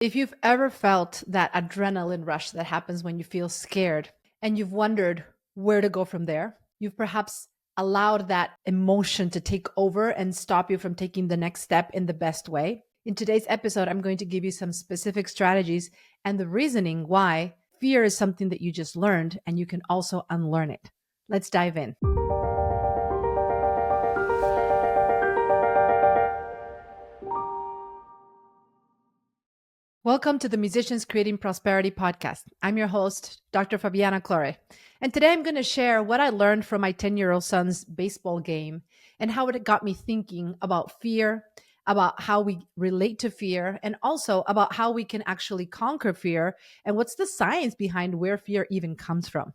If you've ever felt that adrenaline rush that happens when you feel scared and you've wondered where to go from there, you've perhaps allowed that emotion to take over and stop you from taking the next step in the best way. In today's episode, I'm going to give you some specific strategies and the reasoning why fear is something that you just learned and you can also unlearn it. Let's dive in. Welcome to the Musicians Creating Prosperity podcast. I'm your host, Dr. Fabiana Claure. And today I'm going to share what I learned from my 10-year-old son's baseball game and how it got me thinking about fear, about how we relate to fear, and also about how we can actually conquer fear and what's the science behind where fear even comes from.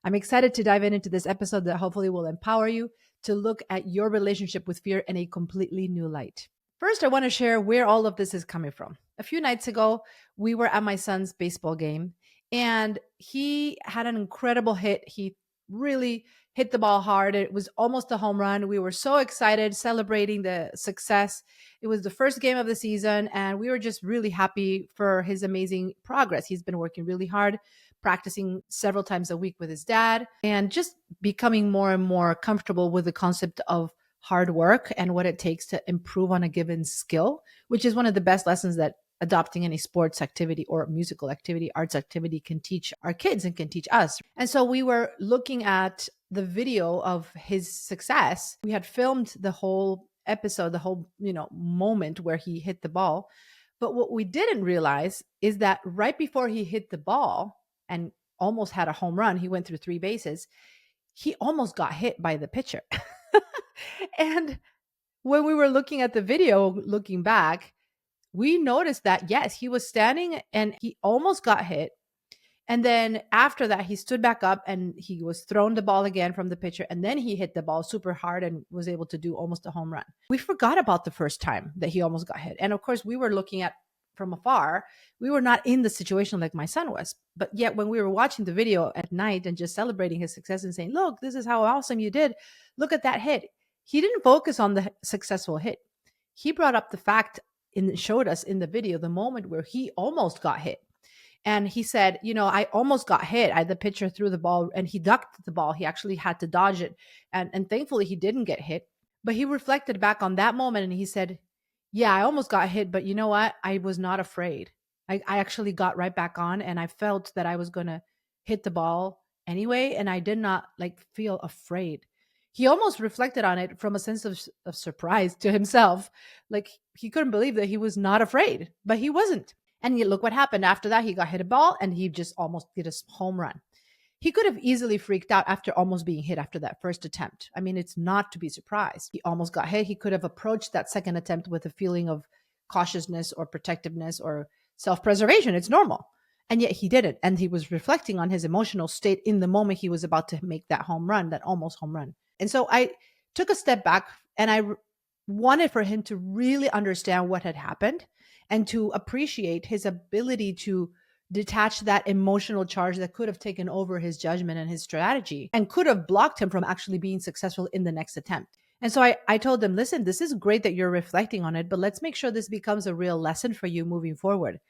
I'm excited to dive into this episode that hopefully will empower you to look at your relationship with fear in a completely new light. First, I want to share where all of this is coming from. A few nights ago, we were at my son's baseball game and he had an incredible hit. He really hit the ball hard. It was almost a home run. We were so excited celebrating the success. It was the first game of the season and we were just really happy for his amazing progress. He's been working really hard, practicing several times a week with his dad and just becoming more and more comfortable with the concept of hard work and what it takes to improve on a given skill, which is one of the best lessons that adopting any sports activity or musical activity, arts activity can teach our kids and can teach us. And so we were looking at the video of his success. We had filmed the whole episode, the whole, moment where he hit the ball. But what we didn't realize is that right before he hit the ball and almost had a home run, he went through three bases, he almost got hit by the pitcher. And when we were looking at the video, looking back, we noticed that, yes, he was standing and he almost got hit. And then after that, he stood back up and he was thrown the ball again from the pitcher. And then he hit the ball super hard and was able to do almost a home run. We forgot about the first time that he almost got hit. And of course, we were looking at from afar. We were not in the situation like my son was. But yet when we were watching the video at night and just celebrating his success and saying, look, this is how awesome you did. Look at that hit. He didn't focus on the successful hit. He brought up the fact and showed us in the video the moment where he almost got hit. And he said, I almost got hit. The pitcher threw the ball and he ducked the ball. He actually had to dodge it. And thankfully he didn't get hit. But he reflected back on that moment and he said, yeah, I almost got hit, but you know what? I was not afraid. I actually got right back on and I felt that I was going to hit the ball anyway. And I did not feel afraid. He almost reflected on it from a sense of surprise to himself. Like he couldn't believe that he was not afraid, but he wasn't. And look what happened. After that, he got hit a ball and he just almost did a home run. He could have easily freaked out after almost being hit after that first attempt. I mean, it's not to be surprised. He almost got hit. He could have approached that second attempt with a feeling of cautiousness or protectiveness or self-preservation. It's normal. And yet he didn't. And he was reflecting on his emotional state in the moment he was about to make that home run, that almost home run. And so I took a step back and I wanted for him to really understand what had happened and to appreciate his ability to detach that emotional charge that could have taken over his judgment and his strategy and could have blocked him from actually being successful in the next attempt. And so I told them, listen, this is great that you're reflecting on it, but let's make sure this becomes a real lesson for you moving forward.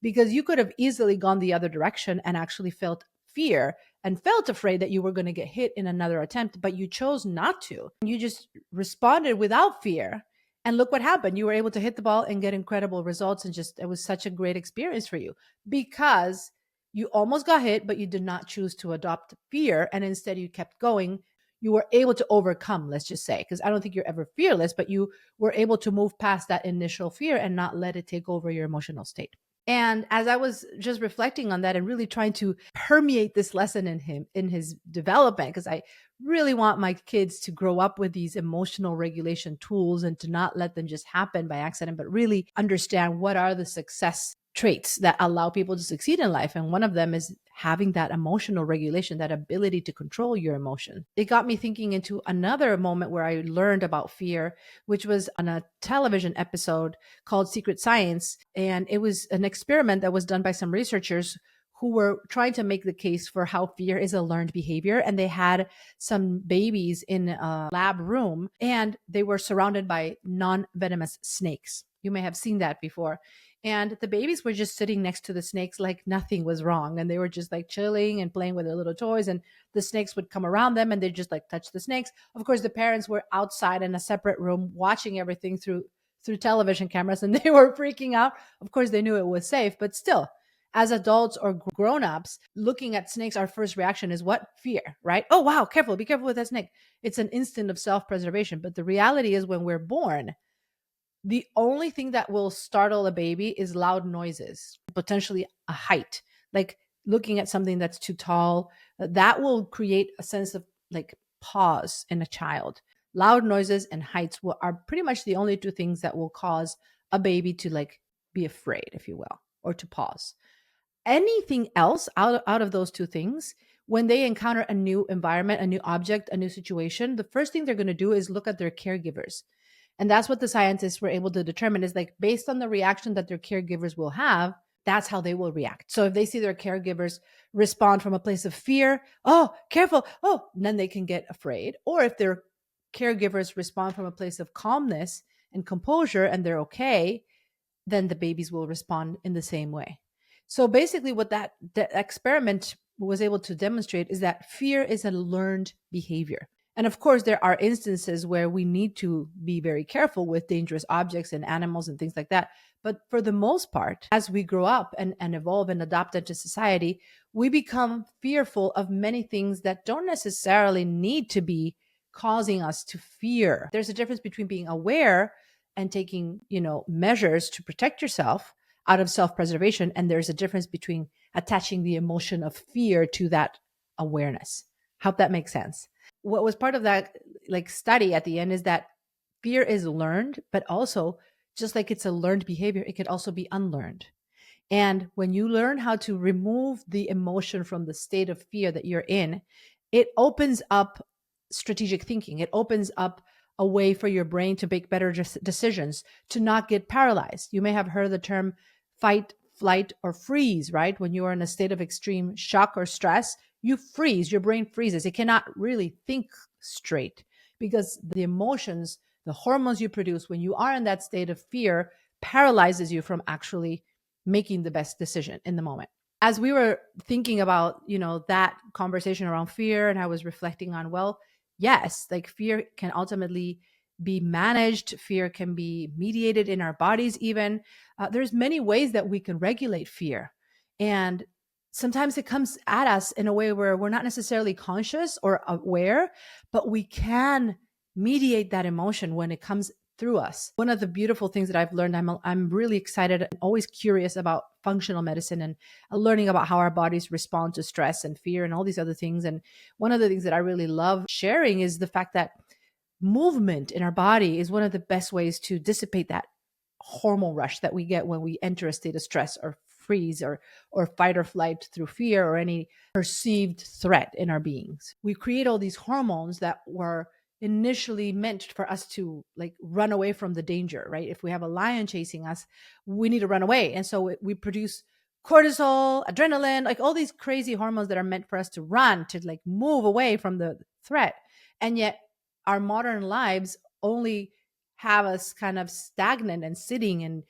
Because you could have easily gone the other direction and actually felt fear and felt afraid that you were going to get hit in another attempt, but you chose not to. You just responded without fear. And look what happened. You were able to hit the ball and get incredible results. And it was such a great experience for you because you almost got hit, but you did not choose to adopt fear. And instead you kept going. You were able to overcome, let's just say, because I don't think you're ever fearless, but you were able to move past that initial fear and not let it take over your emotional state. And as I was just reflecting on that and really trying to permeate this lesson in him, in his development, because I really want my kids to grow up with these emotional regulation tools and to not let them just happen by accident, but really understand what are the success traits that allow people to succeed in life. And one of them is having that emotional regulation, that ability to control your emotion. It got me thinking into another moment where I learned about fear, which was on a television episode called Secret Science. And it was an experiment that was done by some researchers who were trying to make the case for how fear is a learned behavior. And they had some babies in a lab room and they were surrounded by non-venomous snakes. You may have seen that before. And the babies were just sitting next to the snakes like nothing was wrong. And they were just like chilling and playing with their little toys. And the snakes would come around them and they'd just like touch the snakes. Of course, the parents were outside in a separate room watching everything through television cameras, and they were freaking out. Of course, they knew it was safe, but still, as adults or grown-ups looking at snakes, our first reaction is what? Fear, right? Oh wow, careful, be careful with that snake. It's an instinct of self-preservation. But the reality is, when we're born, the only thing that will startle a baby is loud noises, potentially a height, like looking at something that's too tall. That will create a sense of like pause in a child. Loud noises and heights are pretty much the only two things that will cause a baby to like be afraid, if you will, or to pause. Anything else out of those two things, when they encounter a new environment, a new object, a new situation, the first thing they're going to do is look at their caregivers. And that's what the scientists were able to determine, is like based on the reaction that their caregivers will have, that's how they will react. So if they see their caregivers respond from a place of fear, oh, careful, oh, then they can get afraid. Or if their caregivers respond from a place of calmness and composure and they're okay, then the babies will respond in the same way. So basically, what the experiment was able to demonstrate is that fear is a learned behavior. And of course, there are instances where we need to be very careful with dangerous objects and animals and things like that. But for the most part, as we grow up and evolve and adapt into society, we become fearful of many things that don't necessarily need to be causing us to fear. There's a difference between being aware and taking, measures to protect yourself out of self-preservation. And there's a difference between attaching the emotion of fear to that awareness. Hope that makes sense. What was part of that like study at the end is that fear is learned, but also just like it's a learned behavior, it could also be unlearned. And when you learn how to remove the emotion from the state of fear that you're in, it opens up strategic thinking. It opens up a way for your brain to make better decisions, to not get paralyzed. You may have heard the term fight, flight, or freeze, right? When you are in a state of extreme shock or stress, you freeze, your brain freezes. It cannot really think straight because the emotions, the hormones you produce when you are in that state of fear paralyzes you from actually making the best decision in the moment. As we were thinking about, that conversation around fear, and I was reflecting on, well, yes, like fear can ultimately be managed. Fear can be mediated in our bodies even. There's many ways that we can regulate fear. And sometimes it comes at us in a way where we're not necessarily conscious or aware, but we can mediate that emotion when it comes through us. One of the beautiful things that I've learned, I'm really excited and always curious about functional medicine and learning about how our bodies respond to stress and fear and all these other things. And one of the things that I really love sharing is the fact that movement in our body is one of the best ways to dissipate that hormone rush that we get when we enter a state of stress or freeze or fight or flight through fear or any perceived threat in our beings. We create all these hormones that were initially meant for us to like run away from the danger, right? If we have a lion chasing us, we need to run away. And so we produce cortisol, adrenaline, like all these crazy hormones that are meant for us to run, to like move away from the threat. And yet our modern lives only have us kind of stagnant and sitting and,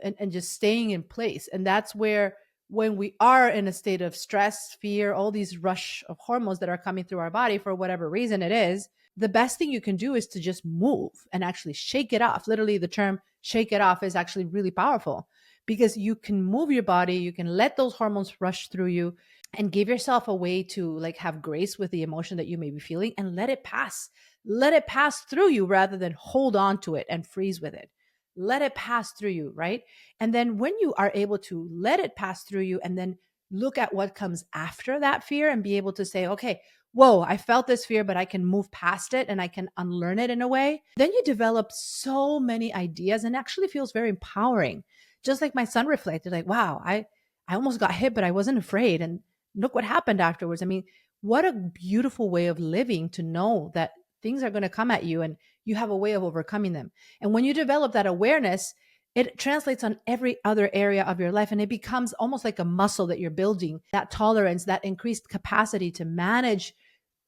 and just staying in place. And that's where, when we are in a state of stress, fear, all these rush of hormones that are coming through our body for whatever reason it is, the best thing you can do is to just move and actually shake it off. Literally, the term shake it off is actually really powerful because you can move your body, you can let those hormones rush through you and give yourself a way to like have grace with the emotion that you may be feeling and let it pass. Let it pass through you rather than hold on to it and freeze with it. Let it pass through you, right? And then when you are able to let it pass through you and then look at what comes after that fear and be able to say, okay, whoa, I felt this fear, but I can move past it and I can unlearn it in a way. Then you develop so many ideas and actually feels very empowering. Just like my son reflected, like, wow, I almost got hit, but I wasn't afraid. And look what happened afterwards. I mean, what a beautiful way of living to know that things are going to come at you and you have a way of overcoming them. And when you develop that awareness, it translates on every other area of your life and it becomes almost like a muscle that you're building, that tolerance, that increased capacity to manage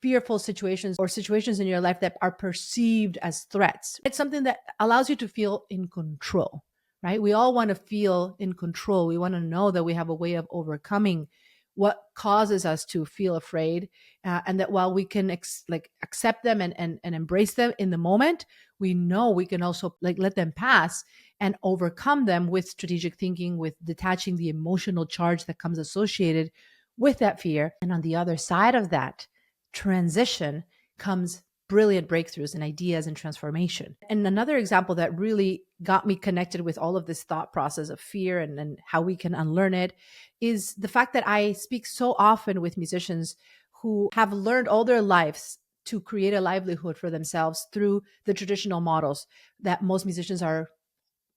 fearful situations or situations in your life that are perceived as threats. It's something that allows you to feel in control, right? We all want to feel in control. We want to know that we have a way of overcoming what causes us to feel afraid, and that while we can accept them and embrace them in the moment, we know we can also let them pass and overcome them with strategic thinking, with detaching the emotional charge that comes associated with that fear. And on the other side of that transition comes brilliant breakthroughs and ideas and transformation. And another example that really got me connected with all of this thought process of fear and how we can unlearn it is the fact that I speak so often with musicians who have learned all their lives to create a livelihood for themselves through the traditional models that most musicians are,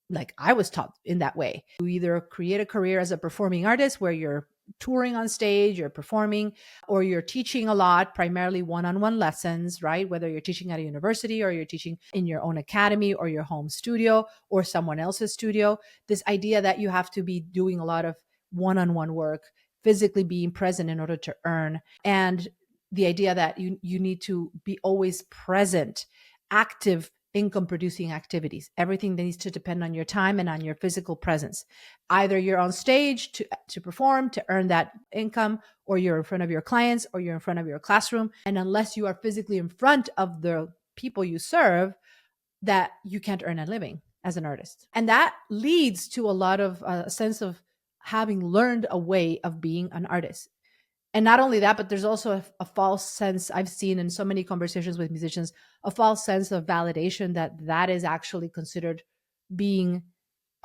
like I was taught in that way. You either create a career as a performing artist where you're touring on stage, you're performing, or you're teaching a lot, primarily one-on-one lessons, right? Whether you're teaching at a university or you're teaching in your own academy or your home studio or someone else's studio. This idea that you have to be doing a lot of one-on-one work, physically being present in order to earn, and the idea that you need to be always present, active income producing activities. Everything needs to depend on your time and on your physical presence. Either you're on stage to perform, to earn that income, or you're in front of your clients, or you're in front of your classroom. And unless you are physically in front of the people you serve, that you can't earn a living as an artist. And that leads to a lot of a sense of having learned a way of being an artist. And not only that, but there's also a false sense I've seen in so many conversations with musicians, a false sense of validation that that is actually considered being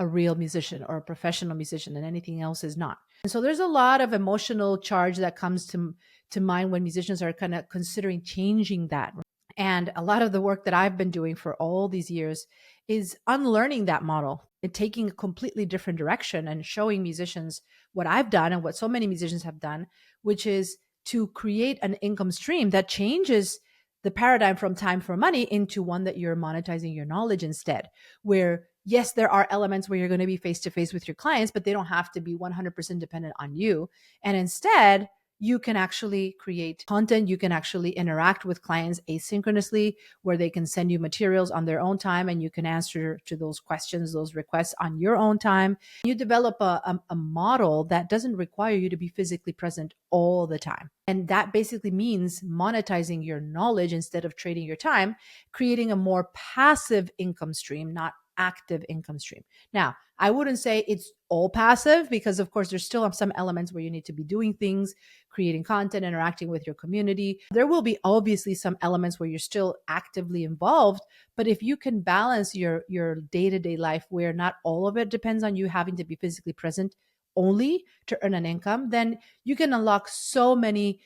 a real musician or a professional musician, and anything else is not. And so there's a lot of emotional charge that comes to mind when musicians are kind of considering changing that. And a lot of the work that I've been doing for all these years is unlearning that model and taking a completely different direction and showing musicians what I've done and what so many musicians have done, which is to create an income stream that changes the paradigm from time for money into one that you're monetizing your knowledge instead. Where, yes, there are elements where you're going to be face to face with your clients, but they don't have to be 100% dependent on you. And instead, you can actually create content. You can actually interact with clients asynchronously, where they can send you materials on their own time and you can answer to those questions, those requests on your own time. You develop a model that doesn't require you to be physically present all the time. And that basically means monetizing your knowledge instead of trading your time, creating a more passive income stream, not active income stream. Now, I wouldn't say it's all passive, because of course there's still some elements where you need to be doing things, creating content, interacting with your community. There will be obviously some elements where you're still actively involved, but if you can balance your day-to-day life where not all of it depends on you having to be physically present only to earn an income, then you can unlock so many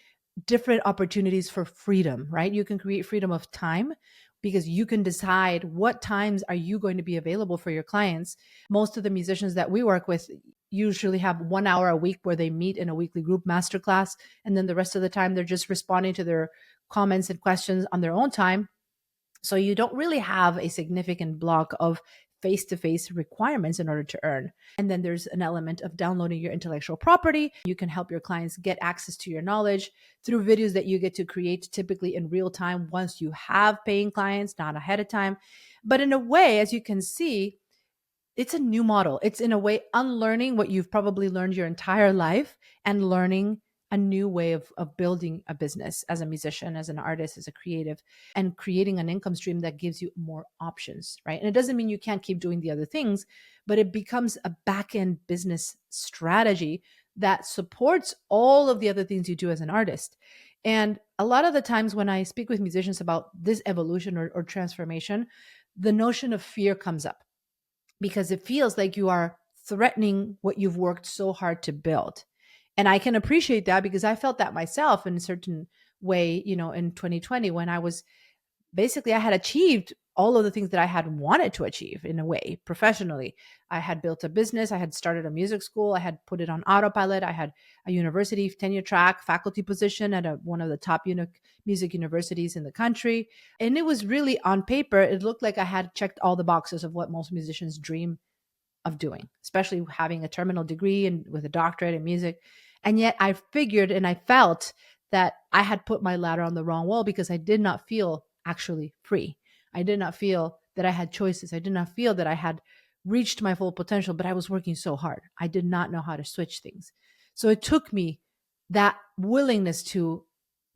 different opportunities for freedom, right? You can create freedom of time because you can decide what times are you going to be available for your clients. Most of the musicians that we work with usually have 1 hour a week where they meet in a weekly group masterclass. And then the rest of the time, they're just responding to their comments and questions on their own time. So you don't really have a significant block of face-to-face requirements in order to earn. And then there's an element of downloading your intellectual property. You can help your clients get access to your knowledge through videos that you get to create typically in real time once you have paying clients, not ahead of time. But in a way, as you can see, it's a new model. It's in a way unlearning what you've probably learned your entire life and learning a new way of building a business as a musician, as an artist, as a creative, and creating an income stream that gives you more options, right? And it doesn't mean you can't keep doing the other things, but it becomes a back-end business strategy that supports all of the other things you do as an artist. And a lot of the times when I speak with musicians about this evolution or transformation, the notion of fear comes up because it feels like you are threatening what you've worked so hard to build. And I can appreciate that because I felt that myself in a certain way, in 2020 when I was basically, I had achieved all of the things that I had wanted to achieve in a way professionally. I had built a business. I had started a music school. I had put it on autopilot. I had a university tenure track faculty position at one of the top music universities in the country. And it was really on paper, it looked like I had checked all the boxes of what most musicians dream of doing, especially having a terminal degree and with a doctorate in music. And yet I figured and I felt that I had put my ladder on the wrong wall because I did not feel actually free. I did not feel that I had choices. I did not feel that I had reached my full potential, but I was working so hard. I did not know how to switch things. So it took me that willingness to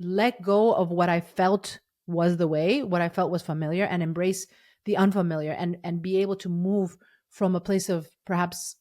let go of what I felt was the way, what I felt was familiar, and embrace the unfamiliar, and be able to move from a place of perhaps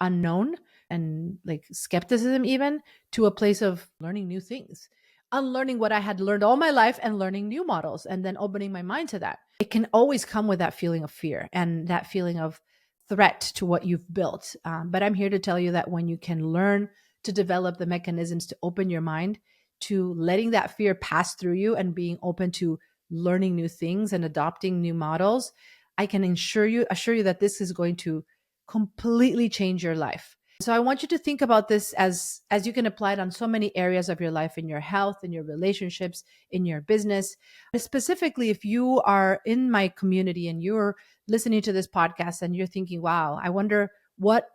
unknown and like skepticism, even to a place of learning new things, unlearning what I had learned all my life and learning new models, and then opening my mind to that. It can always come with that feeling of fear and that feeling of threat to what you've built. But I'm here to tell you that when you can learn to develop the mechanisms to open your mind to letting that fear pass through you and being open to learning new things and adopting new models, I can assure you that this is going to completely change your life. So I want you to think about this as you can apply it on so many areas of your life, in your health, in your relationships, in your business. Specifically, if you are in my community and you're listening to this podcast and you're thinking, wow, I wonder what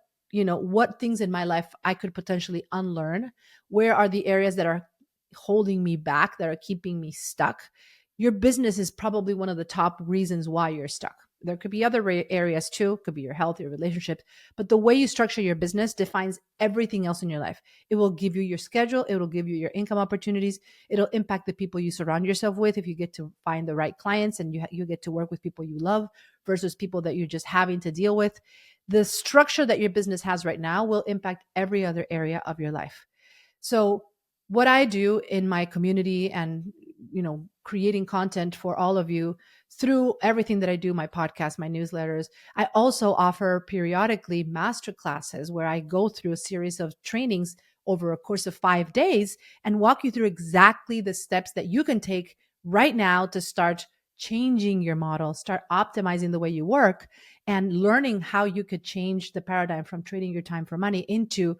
things in my life I could potentially unlearn. Where are the areas that are holding me back, that are keeping me stuck? Your business is probably one of the top reasons why you're stuck. There could be other areas too, could be your health, your relationships, but the way you structure your business defines everything else in your life. It will give you your schedule, it will give you your income opportunities, it'll impact the people you surround yourself with if you get to find the right clients and you get to work with people you love versus people that you're just having to deal with. The structure that your business has right now will impact every other area of your life. So what I do in my community and creating content for all of you through everything that I do, my podcast, my newsletters, I also offer periodically master classes where I go through a series of trainings over a course of 5 days and walk you through exactly the steps that you can take right now to start changing your model, start optimizing the way you work, and learning how you could change the paradigm from trading your time for money into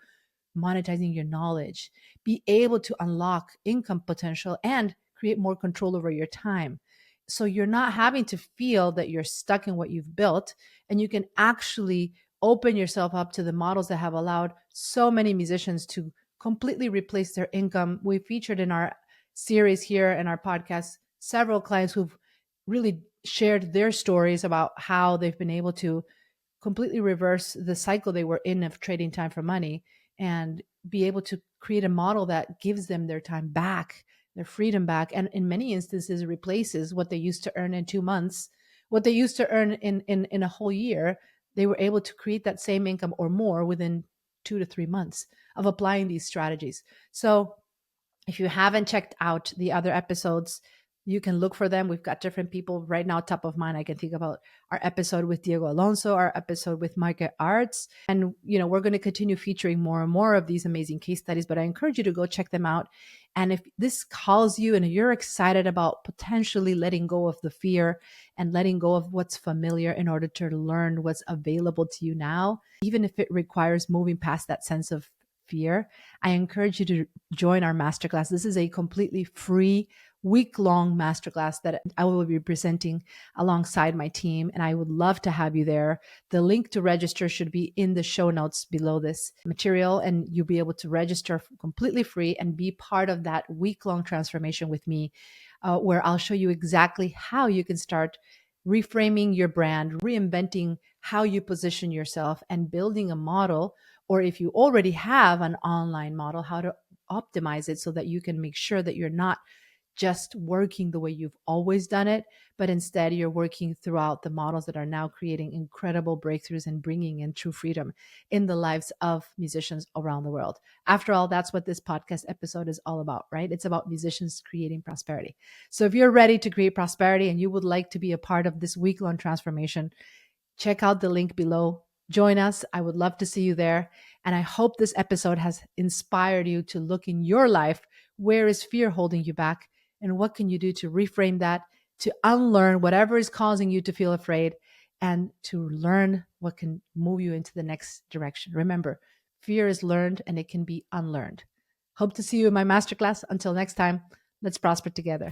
monetizing your knowledge, be able to unlock income potential and create more control over your time. So you're not having to feel that you're stuck in what you've built, and you can actually open yourself up to the models that have allowed so many musicians to completely replace their income. We featured in our series here in our podcast several clients who've really shared their stories about how they've been able to completely reverse the cycle they were in of trading time for money and be able to create a model that gives them their time back, their freedom back, and in many instances replaces what they used to earn in 2 months, what they used to earn in a whole year. They were able to create that same income or more within 2 to 3 months of applying these strategies. So if you haven't checked out the other episodes, you can look for them. We've got different people right now, top of mind. I can think about our episode with Diego Alonso, our episode with Market Arts. And, we're going to continue featuring more and more of these amazing case studies, but I encourage you to go check them out. And if this calls you and you're excited about potentially letting go of the fear and letting go of what's familiar in order to learn what's available to you now, even if it requires moving past that sense of fear, I encourage you to join our masterclass. This is a completely free week-long masterclass that I will be presenting alongside my team, and I would love to have you there. The link to register should be in the show notes below this material, and you'll be able to register completely free and be part of that week-long transformation with me, where I'll show you exactly how you can start reframing your brand, reinventing how you position yourself, and building a model, or if you already have an online model, how to optimize it so that you can make sure that you're not just working the way you've always done it, but instead you're working throughout the models that are now creating incredible breakthroughs and bringing in true freedom in the lives of musicians around the world. After all, that's what this podcast episode is all about, right? It's about musicians creating prosperity. So if you're ready to create prosperity and you would like to be a part of this week-long transformation, check out the link below. Join us. I would love to see you there. And I hope this episode has inspired you to look in your life. Where is fear holding you back? And what can you do to reframe that, to unlearn whatever is causing you to feel afraid, and to learn what can move you into the next direction? Remember, fear is learned and it can be unlearned. Hope to see you in my masterclass. Until next time, let's prosper together.